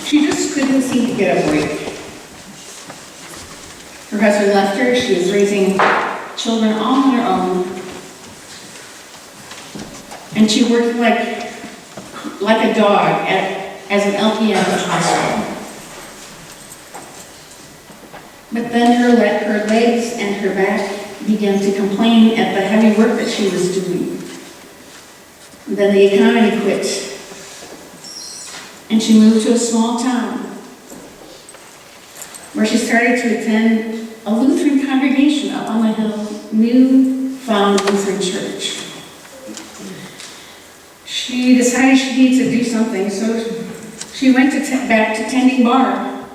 She just couldn't seem to get a break. Her husband left her. She was raising children all on her own. And she worked like a dog as an LPN at the hospital. But then her legs and her back began to complain at the heavy work that she was doing. Then the economy quit, and she moved to a small town where she started to attend a Lutheran congregation up on the hill, New Found Lutheran Church. She decided she needed to do something, so she went back to tending bar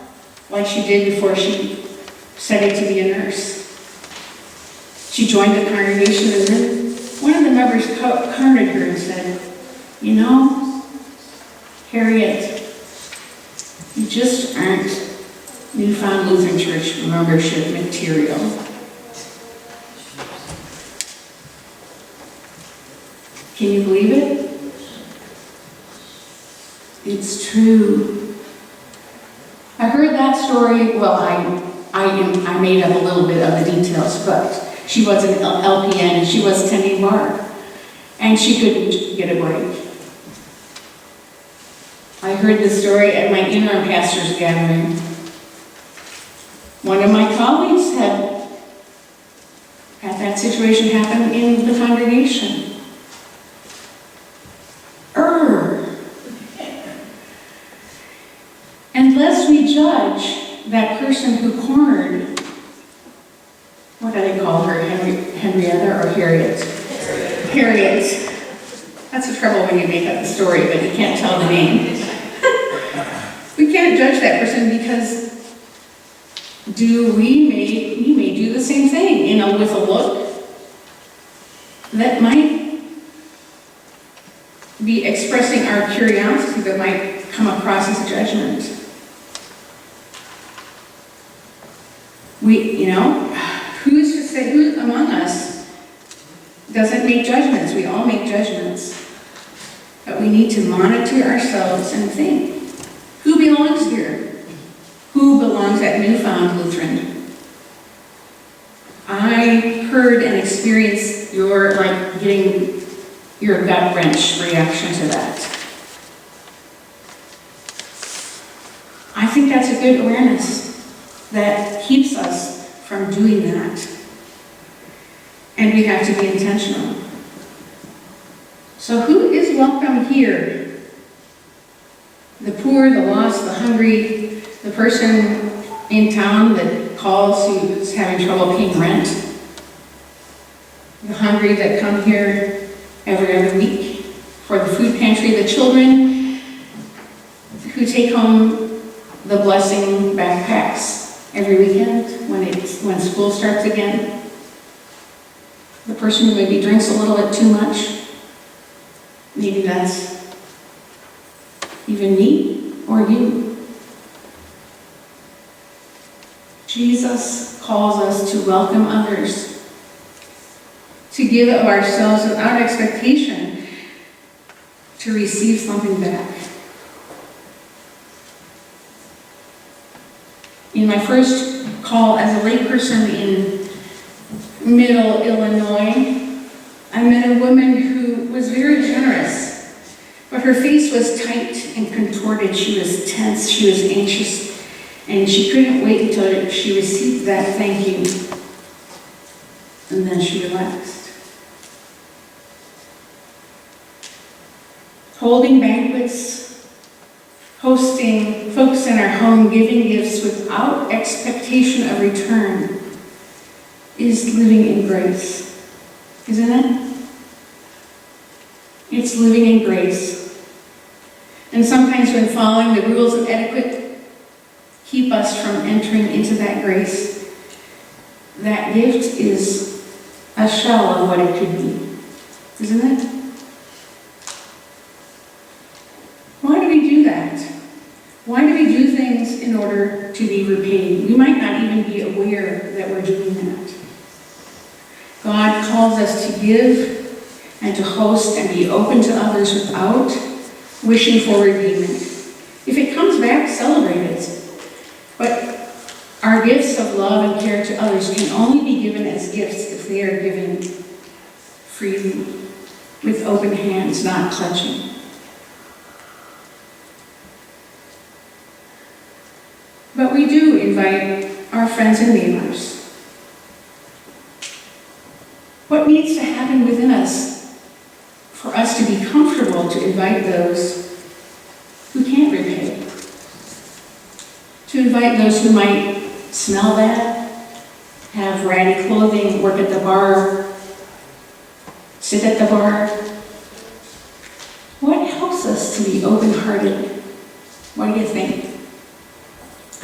like she did before she studied to be a nurse. She joined the congregation, and then one of the members cornered her and said, "You know, Harriet, you just aren't New Found Lutheran Church membership material." Can you believe it? It's true. I heard that story, well, I made up a little bit of the details, but she was an LPN and she was tending bar, and she couldn't get a break. I heard the story at my interim pastor's gathering. One of my colleagues had that situation happen in the congregation. And lest we judge that person who cornered, what do they call her, Henrietta or Harriet? Harriet. That's the trouble when you make up the story, but you can't tell the name. We can't judge that person because we may do the same thing, with a look that might be expressing our curiosity that might come across as judgment. Who's to say, who among us doesn't make judgments? We all make judgments. But we need to monitor ourselves and think, who belongs here? Who belongs at New Found Lutheran? I heard and experienced getting your gut wrench reaction to that. I think that's a good awareness that keeps us from doing that. And we have to be intentional. So who is welcome here? The poor, the lost, the hungry, the person in town that calls who's having trouble paying rent, the hungry that come here every other week for the food pantry, the children who take home the blessing backpacks every weekend when school starts again, the person who maybe drinks a little bit too much, maybe that's even me or you. Jesus calls us to welcome others, to give of ourselves without expectation, to receive something back. In my first call as a layperson in Middle Illinois, I met a woman who was very generous, but her face was tight and contorted. She was tense, she was anxious, and she couldn't wait until she received that thank you. And then she relaxed. Holding banquets, hosting folks in our home, giving gifts without expectation of return is living in grace, isn't it? It's living in grace. And sometimes when following the rules of etiquette keep us from entering into that grace, that gift is a shell of what it could be, isn't it? Why do we do that? Why do we do things in order to be repaid? We might not even be aware that we're doing that. God calls us to give and to host and be open to others without wishing for repayment. If it comes back, celebrate it. But our gifts of love and care to others can only be given as gifts if they are given freely, with open hands, not clutching. But we do invite our friends and neighbors. What needs to happen within us for us to be comfortable to invite those who can't repay? To invite those who might smell bad, have ratty clothing, work at the bar, sit at the bar. What helps us to be open-hearted? What do you think?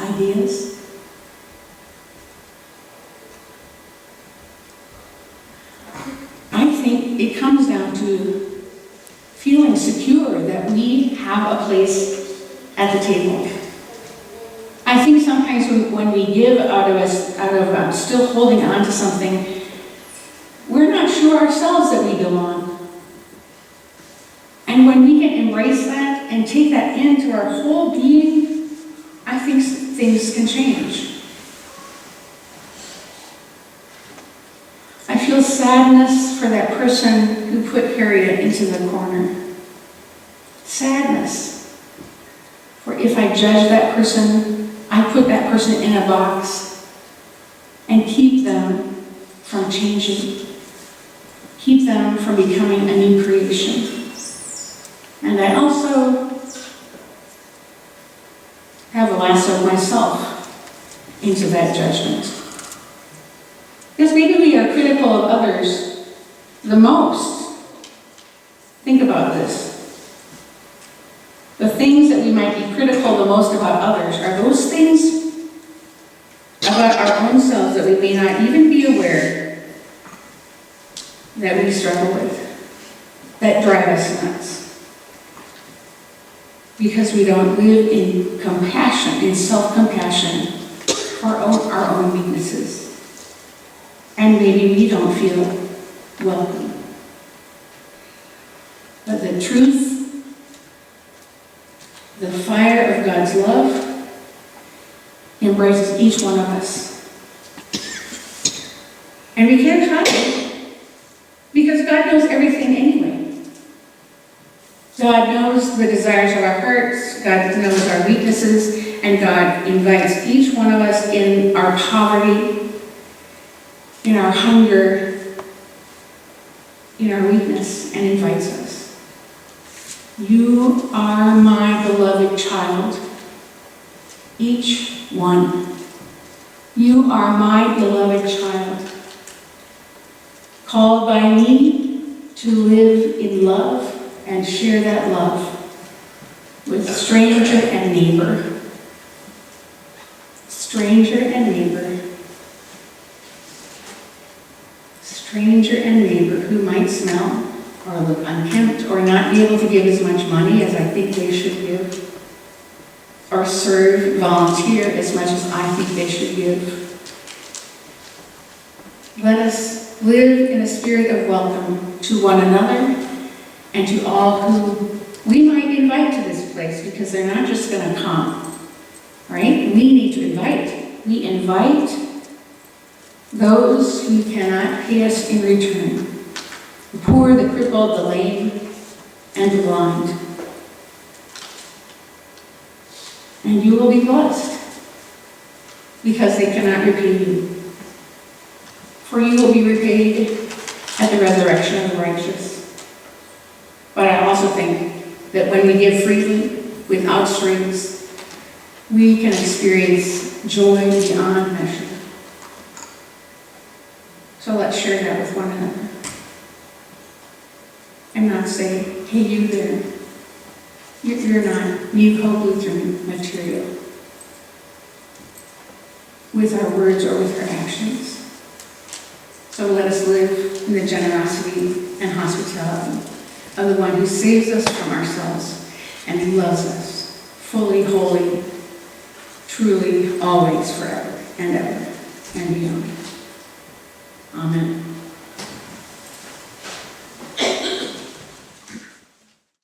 Ideas? I think it comes down to feeling secure that we have a place at the table. I think sometimes when we give out of still holding on to something, we're not sure ourselves that we belong. And when we can embrace that and take that into our whole being, I think things can change. I feel sadness for that person who put Harriet into the corner. Sadness. For if I judge that person, I put that person in a box and keep them from changing. Keep them from becoming a new creation. And I also have lassoed myself into that judgment. Because maybe we are critical of others the most. Think about this. The things that we might be critical the most about others are those things about our own selves that we may not even be aware that we struggle with, that drive us nuts. Because we don't live in compassion, in self-compassion for our own weaknesses. And maybe we don't feel welcome. But the truth, the fire of God's love embraces each one of us. And we can't hide it because God knows everything anyway. God knows the desires of our hearts, God knows our weaknesses, and God invites each one of us in our poverty, in our hunger, in our weakness, and invites us. You are my beloved child, each one. You are my beloved child, called by me to live in love and share that love with stranger and neighbor. Stranger and neighbor. Stranger and neighbor who might smell or look unkempt or not be able to give as much money as I think they should give, or serve, volunteer as much as I think they should give. Let us live in a spirit of welcome to one another and to all who we might invite to this place, because they're not just going to come, right? We need to invite. We invite those who cannot pay us in return, the poor, the crippled, the lame, and the blind. And you will be blessed, because they cannot repay you. For you will be repaid at the resurrection of the righteous. But I also think that when we give freely, without strings, we can experience joy beyond measure. So let's share that with one another. And not say, hey, you there, you're not New Hope Lutheran material, with our words or with our actions. So let us live in the generosity and hospitality of the one who saves us from ourselves and who loves us fully, wholly, truly, always, forever and ever and beyond. Amen.